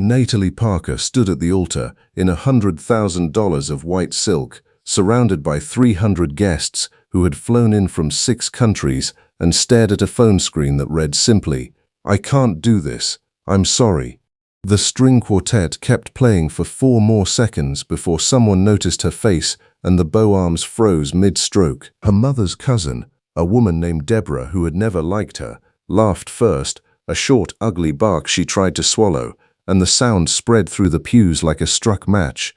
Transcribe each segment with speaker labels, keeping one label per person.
Speaker 1: Natalie Parker stood at the altar in $100,000 of white silk, surrounded by 300 guests who had flown in from 6 countries and stared at a phone screen that read simply, "I can't do this. I'm sorry." The string quartet kept playing for 4 more seconds before someone noticed her face and the bow arms froze mid-stroke. Her mother's cousin, a woman named Deborah who had never liked her, laughed first, a short, ugly bark she tried to swallow, and the sound spread through the pews like a struck match.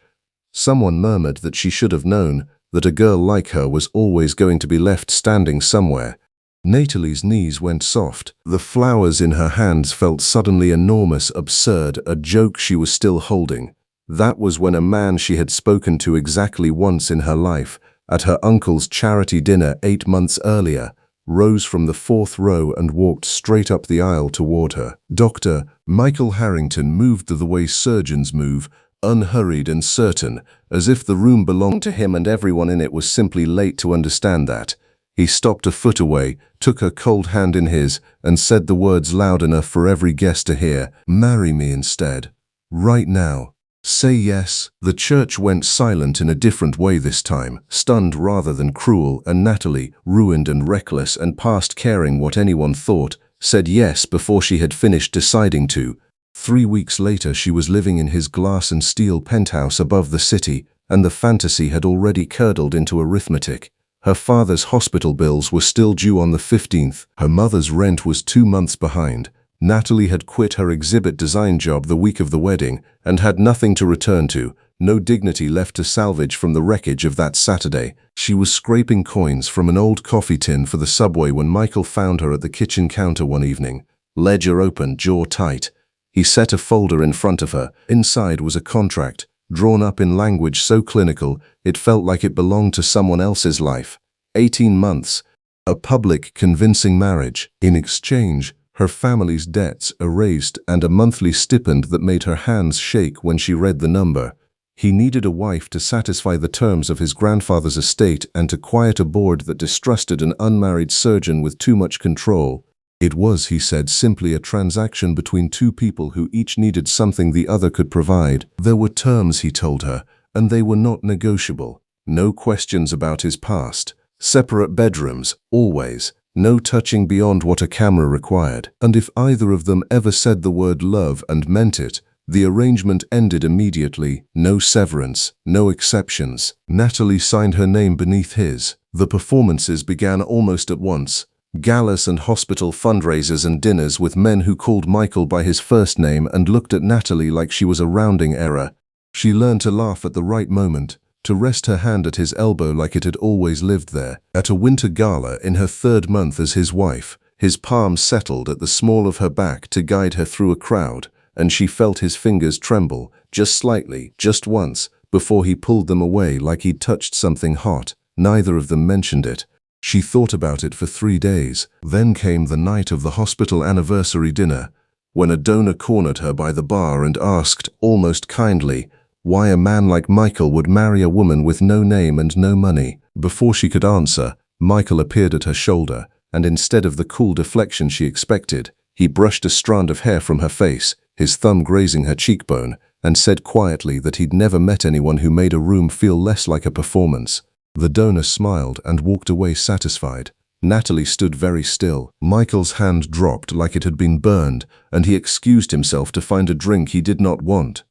Speaker 1: Someone murmured that she should have known that a girl like her was always going to be left standing somewhere. Natalie's knees went soft. The flowers in her hands felt suddenly enormous, absurd, a joke she was still holding. That was when a man she had spoken to exactly once in her life, at her uncle's charity dinner 8 months earlier, rose from the 4th row and walked straight up the aisle toward her. Dr. Michael Harrington moved the way surgeons move, unhurried and certain, as if the room belonged to him and everyone in it was simply late to understand that. He stopped a foot away, took her cold hand in his, and said the words loud enough for every guest to hear, "Marry me instead. Right now. Say yes." The church went silent in a different way this time, stunned rather than cruel, and Natalie, ruined and reckless and past caring what anyone thought, said yes before she had finished deciding to. 3 weeks later she was living in his glass and steel penthouse above the city, and the fantasy had already curdled into arithmetic. Her father's hospital bills were still due on the 15th. Her mother's rent was 2 months behind. Natalie had quit her exhibit design job the week of the wedding and had nothing to return to, no dignity left to salvage from the wreckage of that Saturday. She was scraping coins from an old coffee tin for the subway when Michael found her at the kitchen counter one evening. Ledger open, jaw tight. He set a folder in front of her. Inside was a contract, drawn up in language so clinical it felt like it belonged to someone else's life. 18 months. A public, convincing marriage. In exchange, her family's debts erased and a monthly stipend that made her hands shake when she read the number. He needed a wife to satisfy the terms of his grandfather's estate and to quiet a board that distrusted an unmarried surgeon with too much control. It was, he said, simply a transaction between 2 people who each needed something the other could provide. There were terms, he told her, and they were not negotiable. No questions about his past. Separate bedrooms, always. No touching beyond what a camera required. And if either of them ever said the word love and meant it, the arrangement ended immediately. No severance, no exceptions. Natalie signed her name beneath his. The performances began almost at once. Galas and hospital fundraisers and dinners with men who called Michael by his first name and looked at Natalie like she was a rounding error. She learned to laugh at the right moment, to rest her hand at his elbow like it had always lived there. At a winter gala in her 3rd month as his wife, his palm settled at the small of her back to guide her through a crowd, and she felt his fingers tremble, just slightly, just once, before he pulled them away like he'd touched something hot. Neither of them mentioned it. She thought about it for 3 days. Then came the night of the hospital anniversary dinner, when a donor cornered her by the bar and asked, almost kindly, why a man like Michael would marry a woman with no name and no money. Before she could answer, Michael appeared at her shoulder, and instead of the cool deflection she expected, he brushed a strand of hair from her face, his thumb grazing her cheekbone, and said quietly that he'd never met anyone who made a room feel less like a performance. The donor smiled and walked away satisfied. Natalie stood very still. Michael's hand dropped like it had been burned, and he excused himself to find a drink he did not want.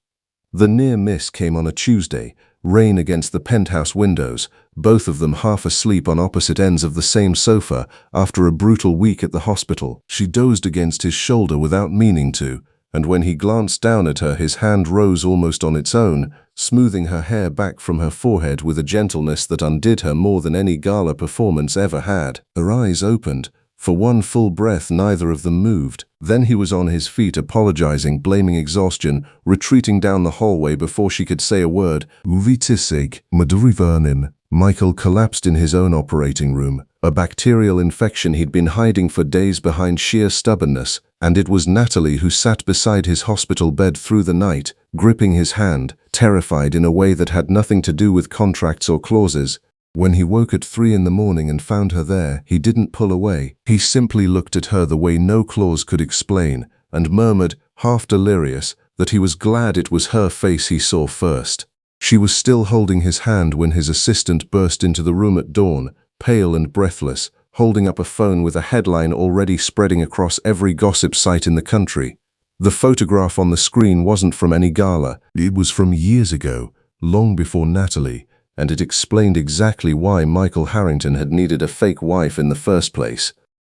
Speaker 1: The near miss came on a Tuesday, rain against the penthouse windows, both of them half asleep on opposite ends of the same sofa after a brutal week at the hospital. She dozed against his shoulder without meaning to, and when he glanced down at her, his hand rose almost on its own, smoothing her hair back from her forehead with a gentleness that undid her more than any gala performance ever had. Her eyes opened. For one full breath, neither of them moved. Then he was on his feet, apologizing, blaming exhaustion, retreating down the hallway before she could say a word. Vitisig, Madurivernin. Michael collapsed in his own operating room, a bacterial infection he'd been hiding for days behind sheer stubbornness, and it was Natalie who sat beside his hospital bed through the night, gripping his hand, terrified in a way that had nothing to do with contracts or clauses. When he woke at 3 in the morning and found her there, he didn't pull away. He simply looked at her the way no clause could explain, and murmured, half delirious, that he was glad it was her face he saw first. She was still holding his hand when his assistant burst into the room at dawn, pale and breathless, holding up a phone with a headline already spreading across every gossip site in the country. The photograph on the screen wasn't from any gala. It was from years ago, long before Natalie, and it explained exactly why Michael Harrington had needed a fake wife in the first place.